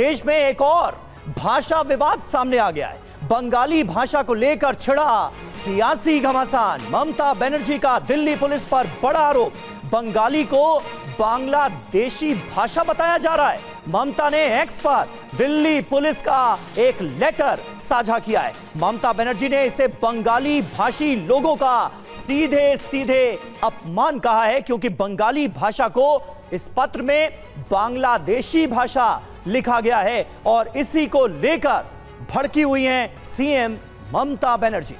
देश में एक और भाषा विवाद सामने आ गया है। बंगाली भाषा को लेकर छिड़ा सियासी घमासान। ममता बनर्जी का दिल्ली पुलिस पर बड़ा आरोप। बंगाली को बांग्लादेशी भाषा बताया जा रहा है। ममता ने एक्स पर दिल्ली पुलिस का एक लेटर साझा किया है। ममता बनर्जी ने इसे बंगाली भाषी लोगों का सीधे सीधे अपमान कहा है, क्योंकि बंगाली भाषा को इस पत्र में बांग्लादेशी भाषा लिखा गया है और इसी को लेकर भड़की हुई हैं सीएम ममता बनर्जी।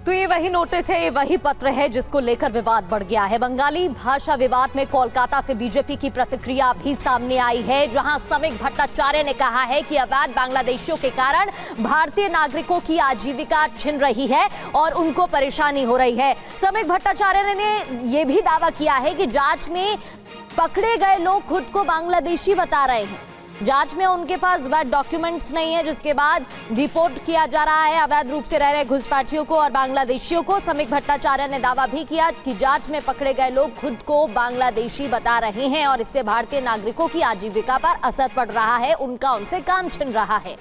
तो ये वही नोटिस है, ये वही पत्र है जिसको लेकर विवाद बढ़ गया है। बंगाली भाषा विवाद में कोलकाता से बीजेपी की प्रतिक्रिया भी सामने आई है, जहां समीक भट्टाचार्य ने कहा है कि अवैध बांग्लादेशियों के कारण भारतीय नागरिकों की आजीविका छिन रही है और उनको परेशानी हो रही है। समीक भट्टाचार्य ने यह भी दावा किया है कि जांच में पकड़े गए लोग खुद को बांग्लादेशी बता रहे हैं। जांच में उनके पास वैध डॉक्यूमेंट्स नहीं है, जिसके बाद रिपोर्ट किया जा रहा है अवैध रूप से रह रहे घुसपैठियों को और बांग्लादेशियों को। समीक भट्टाचार्य ने दावा भी किया कि जांच में पकड़े गए लोग खुद को बांग्लादेशी बता रहे हैं और इससे भारतीय नागरिकों की आजीविका पर असर पड़ रहा है, उनका उनसे काम छिन रहा है।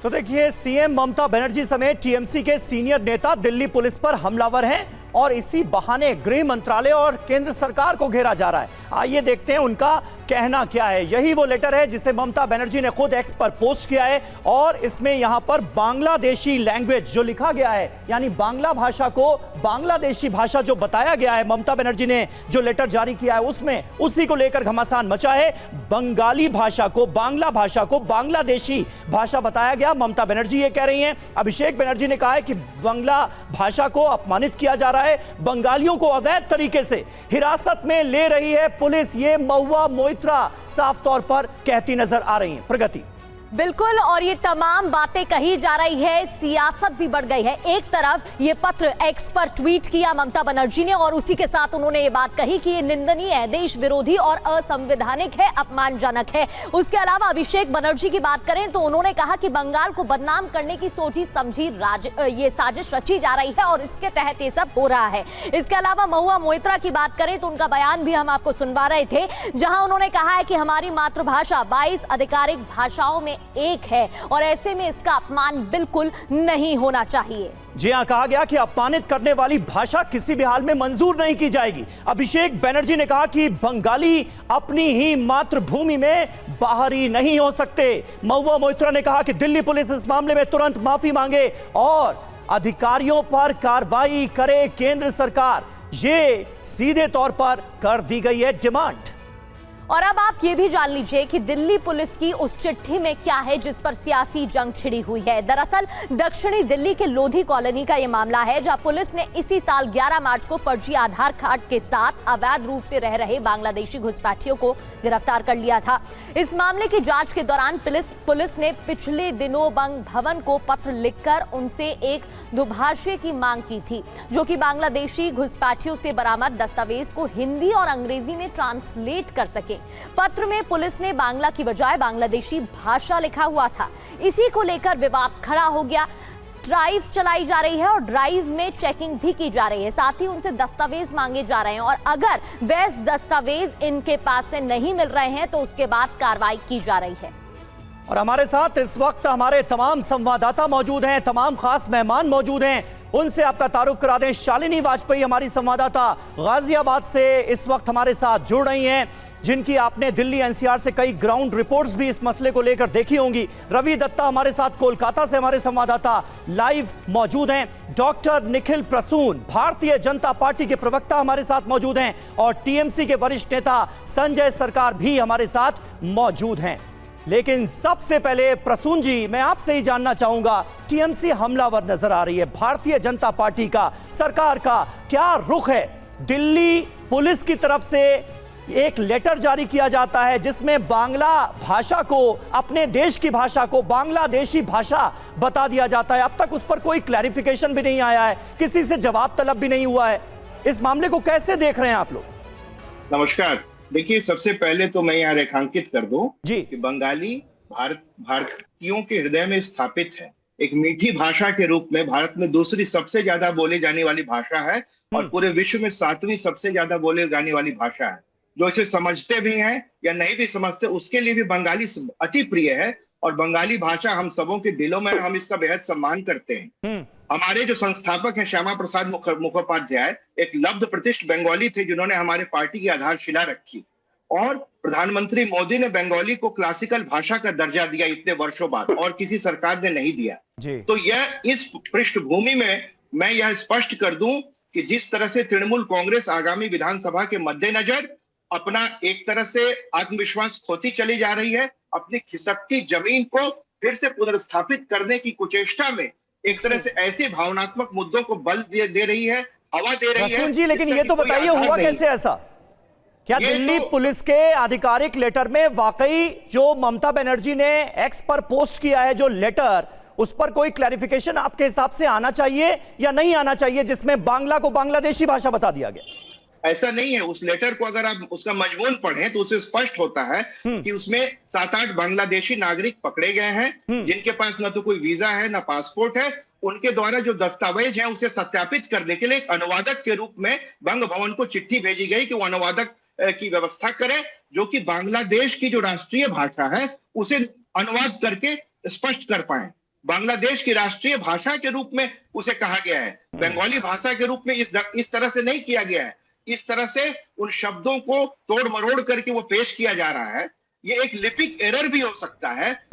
तो देखिए, सीएम ममता बनर्जी समेत टीएमसी के सीनियर नेता दिल्ली पुलिस पर हमलावर हैं और इसी बहाने गृह मंत्रालय और केंद्र सरकार को घेरा जा रहा है। आइए देखते हैं उनका कहना क्या है। यही वो लेटर है जिसे ममता बनर्जी ने खुद एक्स पर पोस्ट किया है और इसमें यहां पर बांग्लादेशी लैंग्वेज जो लिखा गया है, यानी बांग्ला भाषा को बांग्लादेशी भाषा जो बताया गया है, ममता बनर्जी ने जो लेटर जारी किया है उसमें उसी को लेकर घमासान मचा है। बंगाली भाषा को, बांग्ला भाषा को बांग्लादेशी भाषा बताया गया। ममता बनर्जी ये कह रही हैं। अभिषेक बनर्जी ने कहा है कि बांग्ला भाषा को अपमानित किया जा रहा है, बंगालियों को अवैध तरीके से हिरासत में ले रही है पुलिस। ये महुआ मोइत्रा साफ तौर पर कहती नजर आ रही है। प्रगति बिल्कुल, और ये तमाम बातें कही जा रही है, सियासत भी बढ़ गई है। एक तरफ ये पत्र एक्स पर ट्वीट किया ममता बनर्जी ने और उसी के साथ उन्होंने ये बात कही कि ये निंदनीय है, देश विरोधी और असंवैधानिक है, अपमानजनक है। उसके अलावा अभिषेक बनर्जी की बात करें तो उन्होंने कहा कि बंगाल को बदनाम करने की सोची समझी ये साजिश रची जा रही है और इसके तहत ये सब हो रहा है। इसके अलावा महुआ मोइत्रा की बात करें तो उनका बयान भी हम आपको सुनवा रहे थे, जहां उन्होंने कहा है कि हमारी मातृभाषा 22 आधिकारिक भाषाओं में एक है और ऐसे में इसका अपमान बिल्कुल नहीं होना चाहिए। जी हां, कहा गया कि अपमानित करने वाली भाषा किसी भी हाल में मंजूर नहीं की जाएगी। अभिषेक बनर्जी ने कहा कि बंगाली अपनी ही मातृभूमि में बाहरी नहीं हो सकते। महुआ मोइत्रा ने कहा कि दिल्ली पुलिस इस मामले में तुरंत माफी मांगे और अधिकारियों पर कार्रवाई करे केंद्र सरकार। ये सीधे तौर पर कर दी गई है डिमांड। और अब आप ये भी जान लीजिए कि दिल्ली पुलिस की उस चिट्ठी में क्या है जिस पर सियासी जंग छिड़ी हुई है। दरअसल दक्षिणी दिल्ली के लोधी कॉलोनी का ये मामला है, जहां पुलिस ने इसी साल 11 मार्च को फर्जी आधार कार्ड के साथ अवैध रूप से रह रहे बांग्लादेशी घुसपैठियों को गिरफ्तार कर लिया था। इस मामले की जांच के दौरान पुलिस ने पिछले दिनों बंग भवन को पत्र लिखकर उनसे एक दुभाषी की मांग की थी, जो कि बांग्लादेशी घुसपैठियों से बरामद दस्तावेज को हिंदी और अंग्रेजी में ट्रांसलेट कर सके। पत्र में पुलिस ने बांग्ला की बजाय बांग्लादेशी भाषा लिखा हुआ था। इसी को लेकर विवाद खड़ा हो गया। ड्राइव चलाई जा रही है और ड्राइव में चेकिंग भी की जा रही है, साथ ही उनसे दस्तावेज मांगे जा रहे हैं और अगर वैध दस्तावेज इनके पास से नहीं मिल रहे हैं तो उसके बाद कार्रवाई की जा रही है। और हमारे साथ इस वक्त हमारे तमाम संवाददाता मौजूद हैं, तमाम खास मेहमान मौजूद हैं। उनसे आपका तारुफ करा दें। शालिनी वाजपेयी हमारी संवाददाता गाजियाबाद से इस वक्त हमारे साथ जुड़ रही हैं, जिनकी आपने दिल्ली एनसीआर से कई ग्राउंड रिपोर्ट्स भी इस मसले को लेकर देखी होंगी। रवि दत्ता हमारे साथ कोलकाता से हमारे संवाददाता लाइव मौजूद हैं। डॉक्टर निखिल प्रसून भारतीय जनता पार्टी के प्रवक्ता हमारे साथ मौजूद हैं और टीएमसी के वरिष्ठ नेता संजय सरकार भी हमारे साथ मौजूद हैं। लेकिन सबसे पहले प्रसून जी, मैं आपसे ही जानना चाहूंगा, टीएमसी हमलावर नजर आ रही है, भारतीय जनता पार्टी का, सरकार का क्या रुख है? दिल्ली पुलिस की तरफ से एक लेटर जारी किया जाता है जिसमें बांग्ला भाषा को, अपने देश की भाषा को बांग्लादेशी भाषा बता दिया जाता है। अब तक उस पर कोई क्लैरिफिकेशन भी नहीं आया है, किसी से जवाब तलब भी नहीं हुआ है। इस मामले को कैसे देख रहे हैं आप लोग? नमस्कार। देखिए, सबसे पहले तो मैं यहाँ रेखांकित कर दूं जी कि बंगाली भारतीय भारतीयों के हृदय में स्थापित है। एक मीठी भाषा के रूप में भारत में दूसरी सबसे ज्यादा बोले जाने वाली भाषा है और पूरे विश्व में 7वीं सबसे ज्यादा बोले जाने वाली भाषा है। जो इसे समझते भी हैं या नहीं भी समझते, उसके लिए भी बंगाली अति प्रिय है और बंगाली भाषा हम सबों के दिलों में, हम इसका बेहद सम्मान करते हैं। हमारे जो संस्थापक हैं श्यामा प्रसाद मुखोपाध्याय एक लब्ध प्रतिष्ठ बंगाली थे जिन्होंने हमारे पार्टी की आधारशिला रखी और प्रधानमंत्री मोदी ने बंगाली को क्लासिकल भाषा का दर्जा दिया इतने वर्षों बाद और किसी सरकार ने नहीं दिया। तो यह इस पृष्ठभूमि में मैं यह स्पष्ट कर दूं कि जिस तरह से तृणमूल कांग्रेस आगामी विधानसभा के मद्देनजर अपना एक तरह से आत्मविश्वास खोती चली जा रही है, अपनी खिसकती जमीन को फिर से पुनर्स्थापित करने की कुचेष्टा में एक तरह से ऐसे भावनात्मक मुद्दों को बल दे रही है, हवा दे रही है। जी, लेकिन ये तो बताइए हुआ कैसे ऐसा? क्या दिल्ली पुलिस के आधिकारिक लेटर में वाकई जो ममता बनर्जी ने एक्स पर पोस्ट किया है जो लेटर, उस पर कोई क्लैरिफिकेशन आपके हिसाब से आना चाहिए या नहीं आना चाहिए, जिसमें बांग्ला को बांग्लादेशी भाषा बता दिया गया? ऐसा नहीं है। उस लेटर को अगर आप उसका मजमून पढ़ें तो उसे स्पष्ट होता है कि उसमें 7-8 बांग्लादेशी नागरिक पकड़े गए हैं जिनके पास न तो कोई वीजा है न पासपोर्ट है। उनके द्वारा जो दस्तावेज है उसे सत्यापित करने के लिए एक अनुवादक के रूप में बंग भवन को चिट्ठी भेजी गई कि वो अनुवादक की व्यवस्था करें जो कि बांग्लादेश की जो राष्ट्रीय भाषा है उसे अनुवाद करके स्पष्ट कर पाए। बांग्लादेश की राष्ट्रीय भाषा के रूप में उसे कहा गया है, बंगाली भाषा के रूप में इस तरह से नहीं किया गया है। इस तरह से उन शब्दों को तोड़ मरोड़ करके वो पेश किया जा रहा है। ये एक लिपिक एरर भी हो सकता है।